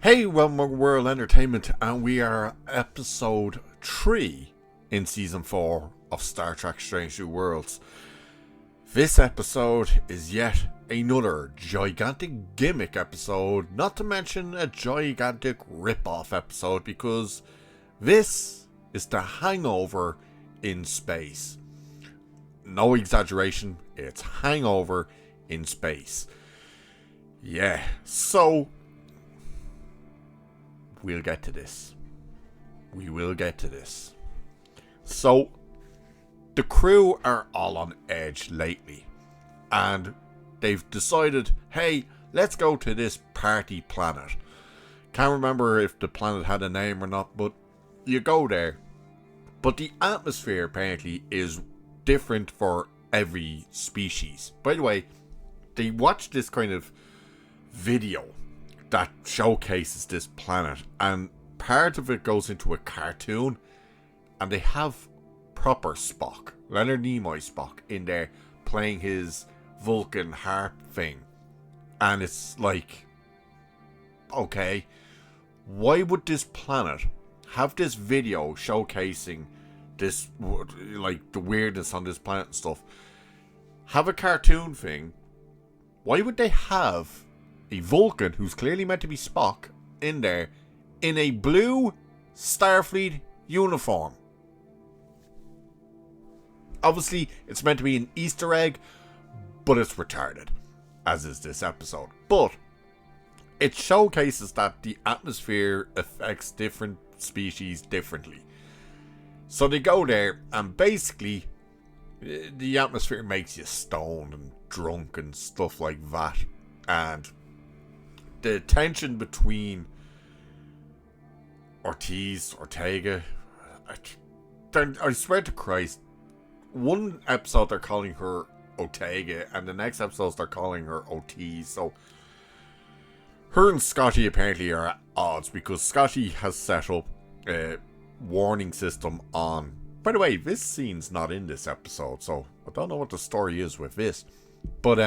Hey, welcome to World Entertainment, and we are episode 3 in season 4 of Star Trek Strange New Worlds. This episode is yet another gigantic gimmick episode, not to mention a gigantic rip-off episode, because this is the Hangover in space. No exaggeration, it's Hangover in space. Yeah, so we'll get to this. We will get to this. So, the crew are all on edge lately. And they've decided, hey, let's go to this party planet. Can't remember if the planet had a name or not, but you go there. But the atmosphere apparently is different for every species. By the way, they watched this kind of video that showcases this planet, and part of it goes into a cartoon, and they have proper Spock, Leonard Nimoy Spock, in there playing his Vulcan harp thing. And it's like, okay, why would this planet have this video showcasing this, like, the weirdness on this planet and stuff, have a cartoon thing? Why would they have a Vulcan, who's clearly meant to be Spock, in there in a blue Starfleet uniform? Obviously, it's meant to be an Easter egg, but it's retarded, as is this episode. But it showcases that the atmosphere affects different species differently. So they go there, and basically, the atmosphere makes you stoned and drunk and stuff like that. And the tension between Ortega, I swear to Christ, one episode they're calling her Ortega, and the next episode they're calling her Ortiz. So her and Scotty apparently are at odds, because Scotty has set up a warning system on. By the way, this scene's not in this episode, so I don't know what the story is with this. But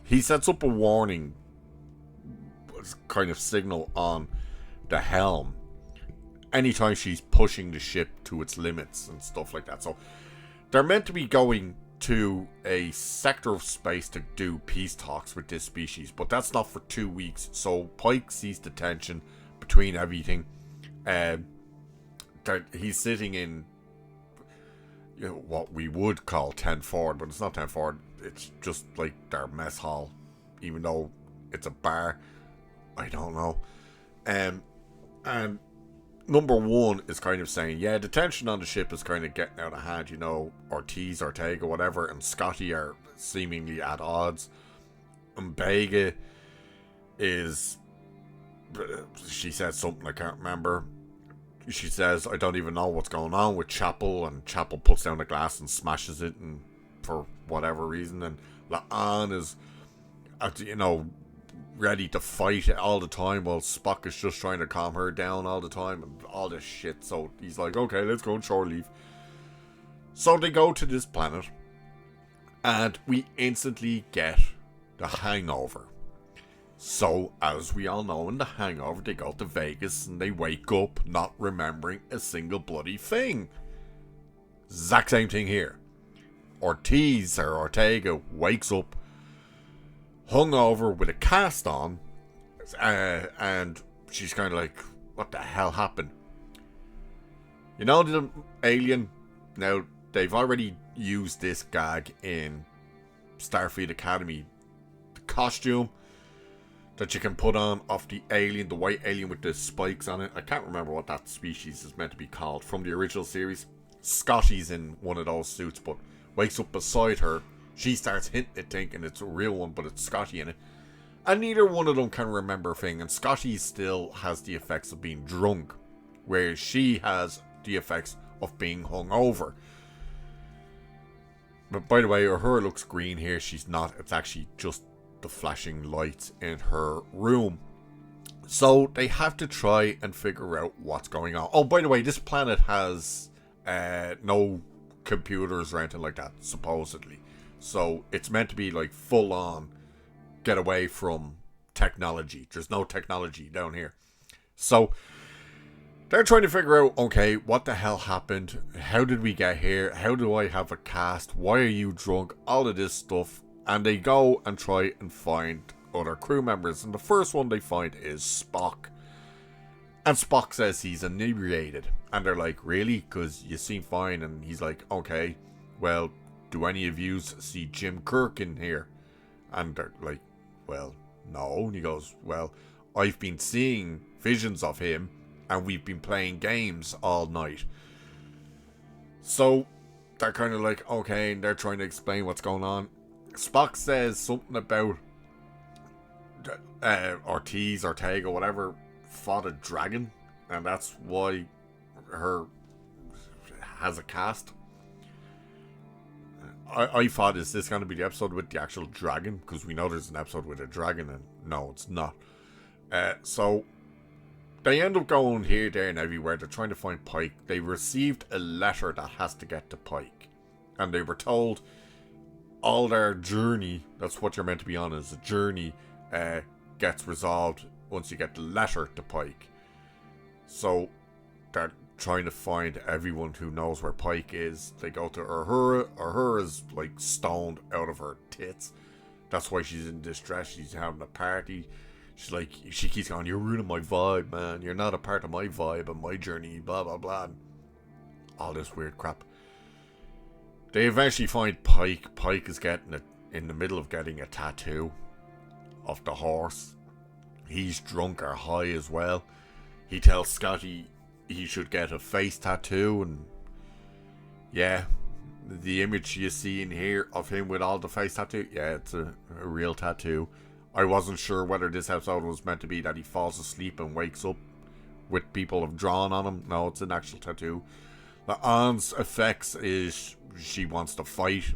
he sets up a warning kind of signal on the helm anytime she's pushing the ship to its limits and stuff like that. So they're meant to be going to a sector of space to do peace talks with this species, but that's not for 2 weeks. So Pike sees the tension between everything. He's sitting in, you know, what we would call 10 forward, but it's not 10 forward. It's just like their mess hall, even though it's a bar. I don't know. And number one is kind of saying, yeah, the tension on the ship is kind of getting out of hand. You know, Ortega, whatever, and Scotty are seemingly at odds. And Vega is, she said something I can't remember. She says, I don't even know what's going on with Chapel, and Chapel puts down the glass and smashes it, and for whatever reason, and La'an is, you know, ready to fight all the time, while Spock is just trying to calm her down all the time, and all this shit. So he's like, okay, let's go on shore leave. So they go to this planet, and we instantly get the Hangover. So, as we all know, in the Hangover, they go to Vegas and they wake up not remembering a single bloody thing. Exact same thing here. Ortega wakes up hungover with a cast on, and she's kind of like, what the hell happened? You know, the alien, now they've already used this gag in Starfleet Academy. The costume that you can put on off the alien, the white alien with the spikes on it. I can't remember what that species is meant to be called from the original series. Scotty's in one of those suits, but wakes up beside her. She starts hinting it, thinking it's a real one, but it's Scotty in it. And neither one of them can remember a thing. And Scotty still has the effects of being drunk, whereas she has the effects of being hungover. But by the way, her hair looks green here. She's not. It's actually just the flashing lights in her room. So they have to try and figure out what's going on. Oh, by the way, this planet has no computers or anything like that, supposedly. So it's meant to be like full on get away from technology. There's no technology down here. So they're trying to figure out, okay, what the hell happened? How did we get here? How do I have a cast? Why are you drunk? All of this stuff. And they go and try and find other crew members. And the first one they find is Spock. And Spock says he's inebriated. And they're like, really? Because you seem fine. And he's like, okay, well, do any of you see Jim Kirk in here? And they're like, well, no. And he goes, well, I've been seeing visions of him. And we've been playing games all night. So they're kind of like, okay, and they're trying to explain what's going on. Spock says something about Ortega, whatever, fought a dragon. And that's why her has a cast. I thought, is this going to be the episode with the actual dragon? Because we know there's an episode with a dragon, and no, it's not. So they end up going here, there, and everywhere. They're trying to find Pike. They received a letter that has to get to Pike. And they were told all their journey, that's what you're meant to be on, is a journey, gets resolved once you get the letter to Pike. So they're trying to find everyone who knows where Pike is. They go to Uhura. Uhura's like stoned out of her tits. That's why she's in distress. She's having a party. She's like, she keeps going, you're ruining my vibe, man. You're not a part of my vibe and my journey, blah, blah, blah. All this weird crap. They eventually find Pike. Pike is in the middle of getting a tattoo of the horse. He's drunk or high as well. He tells Scotty he should get a face tattoo, and yeah, the image you see in here of him with all the face tattoo, yeah, it's a real tattoo. I wasn't sure whether this episode was meant to be that he falls asleep and wakes up with people have drawn on him. No, it's an actual tattoo. The Anne's effects is she wants to fight.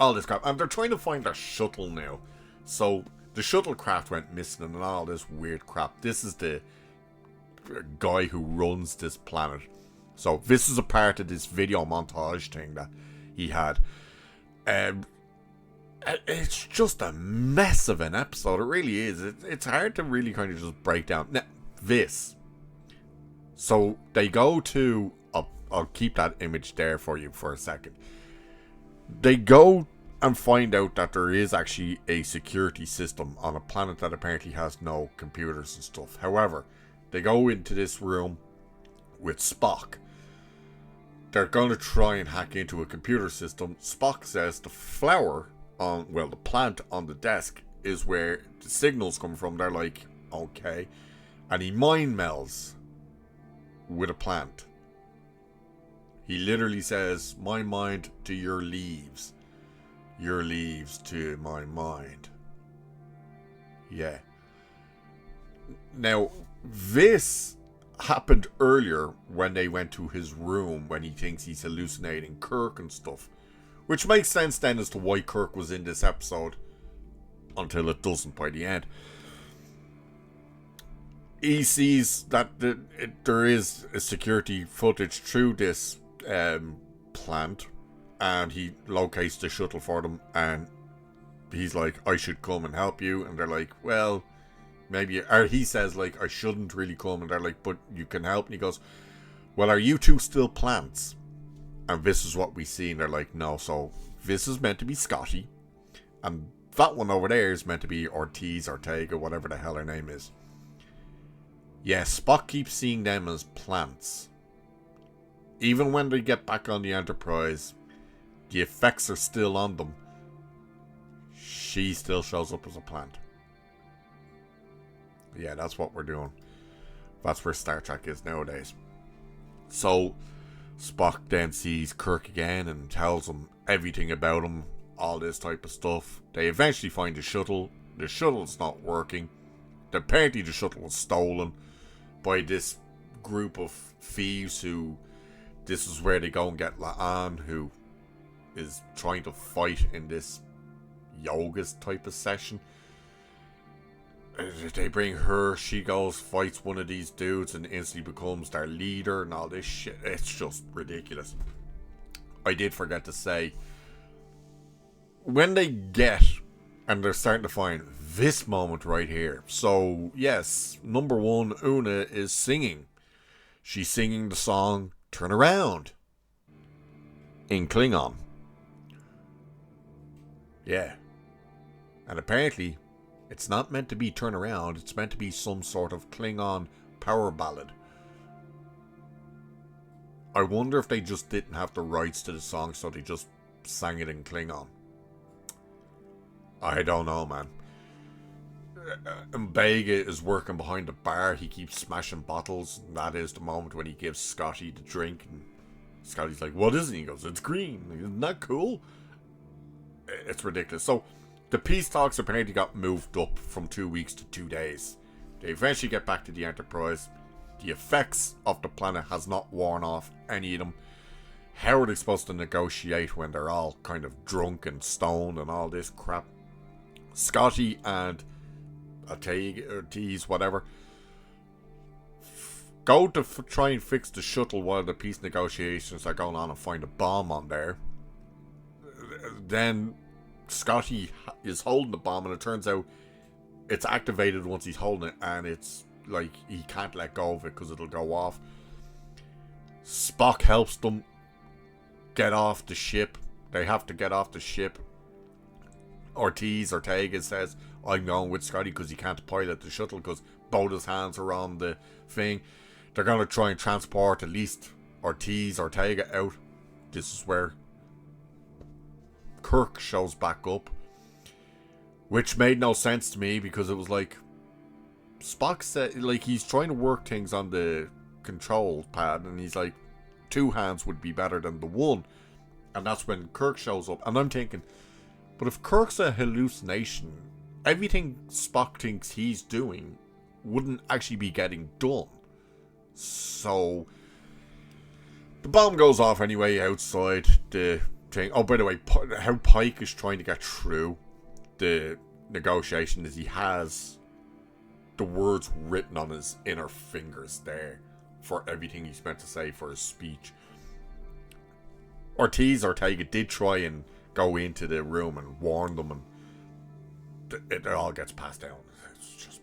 All this crap. And they're trying to find their shuttle now. So the shuttlecraft went missing and all this weird crap. This is the guy who runs this planet. So this is a part of this video montage thing that he had. It's just a mess of an episode. It really is. It's hard to really kind of just break down. Now, this. So they go to... I'll keep that image there for you for a second. They go and find out that there is actually a security system on a planet that apparently has no computers and stuff. However, they go into this room with Spock. They're going to try and hack into a computer system. Spock says the flower on, well, the plant on the desk is where the signals come from. They're like, okay. And he mind melds with a plant. He literally says, my mind to your leaves. Your leaves to my mind. Yeah. Now, this happened earlier when they went to his room when he thinks he's hallucinating Kirk and stuff. Which makes sense then as to why Kirk was in this episode. Until it doesn't by the end. He sees that there is a security footage through this plant, and he locates the shuttle for them, and he's like, I should come and help you, and they're like, well, maybe, or he says like, I shouldn't really come, and they're like, but you can help, and he goes, well, are you two still plants? And this is what we see, and they're like, no, so this is meant to be Scotty, and that one over there is meant to be Ortega, whatever the hell her name is. Yeah, Spock keeps seeing them as plants. Even when they get back on the Enterprise, the effects are still on them. She still shows up as a plant. Yeah, that's what we're doing. That's where Star Trek is nowadays. So, Spock then sees Kirk again and tells him everything about him. All this type of stuff. They eventually find the shuttle. The shuttle's not working. Apparently the shuttle was stolen by this group of thieves who... This is where they go and get La'an, who is trying to fight in this yoga type of session. They bring her, she goes, fights one of these dudes and instantly becomes their leader and all this shit. It's just ridiculous. I did forget to say, when they get And they're starting to find this moment right here. So, yes, number one, Una is singing. She's singing the song Turn Around in Klingon. Yeah. And apparently, it's not meant to be Turn Around, it's meant to be some sort of Klingon power ballad. I wonder if they just didn't have the rights to the song, so they just sang it in Klingon. I don't know, man. And Vega is working behind the bar. He keeps smashing bottles. And that is the moment when he gives Scotty the drink. And Scotty's like, what is it? He goes, it's green. Isn't that cool? It's ridiculous. So, the peace talks apparently got moved up from 2 weeks to 2 days. They eventually get back to the Enterprise. The effects of the planet has not worn off any of them. How are they supposed to negotiate when they're all kind of drunk and stoned and all this crap? Scotty and Ortiz, whatever, go to try and fix the shuttle while the peace negotiations are going on and find a bomb on there. Then Scotty is holding the bomb and it turns out it's activated once he's holding it, and it's like he can't let go of it because it'll go off. Spock helps them get off the ship. They have to get off the ship. Ortega says, I'm going with Scotty because he can't pilot the shuttle because both his hands are on the thing. They're going to try and transport at least Ortega out. This is where Kirk shows back up, which made no sense to me because it was like Spock said, like, he's trying to work things on the control pad and he's like, 2 hands would be better than the 1. And that's when Kirk shows up. And I'm thinking, but if Kirk's a hallucination, everything Spock thinks he's doing wouldn't actually be getting done. So the bomb goes off anyway outside the thing. Oh, by the way, how Pike is trying to get through the negotiation is he has the words written on his inner fingers there for everything he's meant to say for his speech. Ortega did try and go into the room and warn them, and it all gets passed down. It's just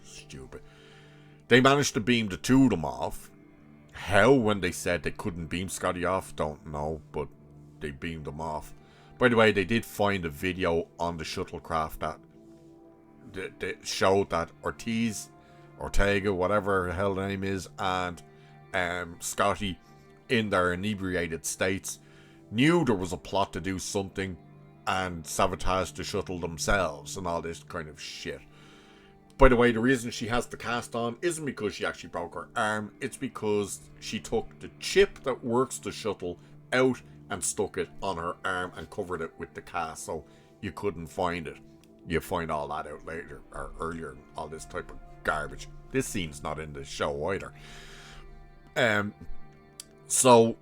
stupid. They managed to beam the 2 of them off. How, when they said they couldn't beam Scotty off, don't know, but they beamed them off. By the way, they did find a video on the shuttlecraft that showed that Ortega, whatever the hell the name is, and Scotty, in their inebriated states, knew there was a plot to do something and sabotage the shuttle themselves and all this kind of shit. By the way, the reason she has the cast on isn't because she actually broke her arm, it's because she took the chip that works the shuttle out and stuck it on her arm and covered it with the cast so you couldn't find it. You find all that out later or earlier, all this type of garbage. This scene's not in the show either. So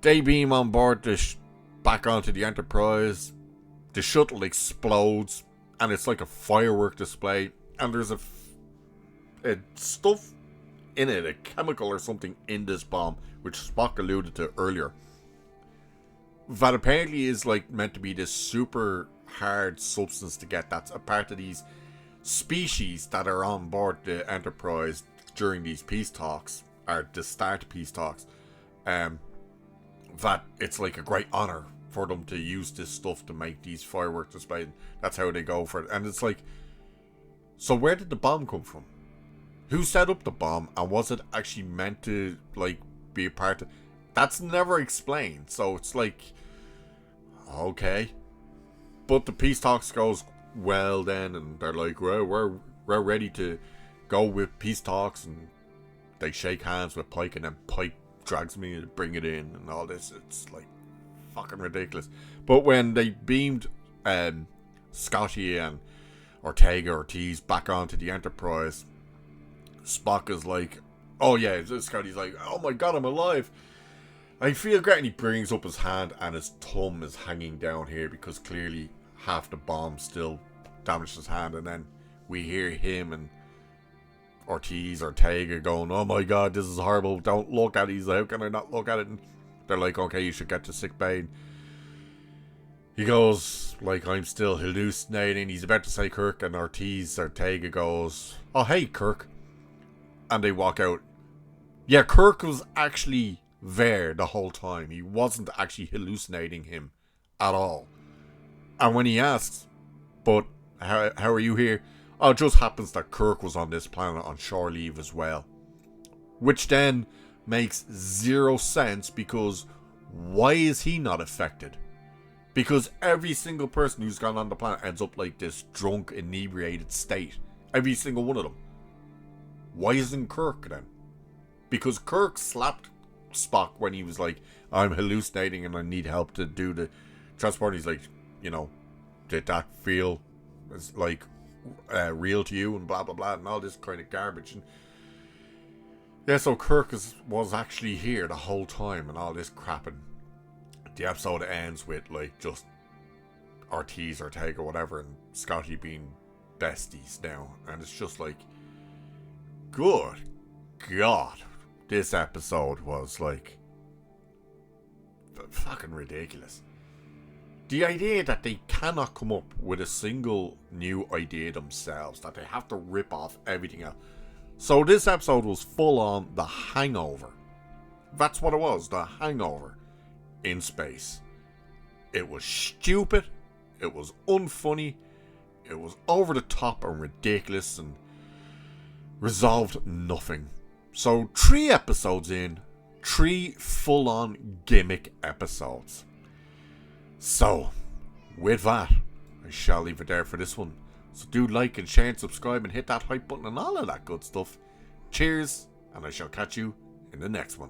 they beam on board back onto the Enterprise. The shuttle explodes, and it's like a firework display. And there's a stuff in it, a chemical or something in this bomb, which Spock alluded to earlier, that apparently is like meant to be this super hard substance to get. That's a part of these species that are on board the Enterprise during these peace talks, or the start peace talks, that it's like a great honor for them to use this stuff to make these fireworks displays. That's how they go for it. And it's like, so where did the bomb come from? Who set up the bomb, and was it actually meant to like be a part of? That's never explained. So it's like, okay, but the peace talks goes well then, and they're like, well, we're ready to go with peace talks, and they shake hands with Pike, and then Pike drags me to bring it in and all this. It's like fucking ridiculous. But when they beamed Scotty and Ortiz back onto the Enterprise, Spock is like, oh yeah, Scotty's like, oh my god, I'm alive, I feel great. And he brings up his hand and his thumb is hanging down here because clearly half the bomb still damaged his hand. And then we hear him and Ortega going, oh my god, this is horrible, don't look at it. He's like, how can I not look at it? And they're like, okay, you should get to sick bay. He goes, like, I'm still hallucinating. He's about to say Kirk, and Ortega goes, oh, hey, Kirk. And they walk out. Yeah, Kirk was actually there the whole time. He wasn't actually hallucinating him at all. And when he asks, but how are you here? Oh, it just happens that Kirk was on this planet on shore leave as well. Which then makes zero sense, because why is he not affected? Because every single person who's gone on the planet ends up like this drunk, inebriated state. Every single one of them. Why isn't Kirk then? Because Kirk slapped Spock when he was like, I'm hallucinating and I need help to do the transport. He's like, you know, did that feel like real to you? And blah, blah, blah. And all this kind of garbage. And yeah, so Kirk was actually here the whole time and all this crap. And the episode ends with, like, just Ortega, whatever, and Scotty being besties now. And it's just like, good God. This episode was, like, fucking ridiculous. The idea that they cannot come up with a single new idea themselves, that they have to rip off everything else. So this episode was full on The Hangover. That's what it was, The Hangover. In space. It was stupid, it was unfunny, it was over the top and ridiculous, and resolved nothing. So 3 episodes in, 3 full-on gimmick episodes. So, with that, I shall leave it there for this one. So do like and share and subscribe and hit that hype button and all of that good stuff. Cheers, and I shall catch you in the next one.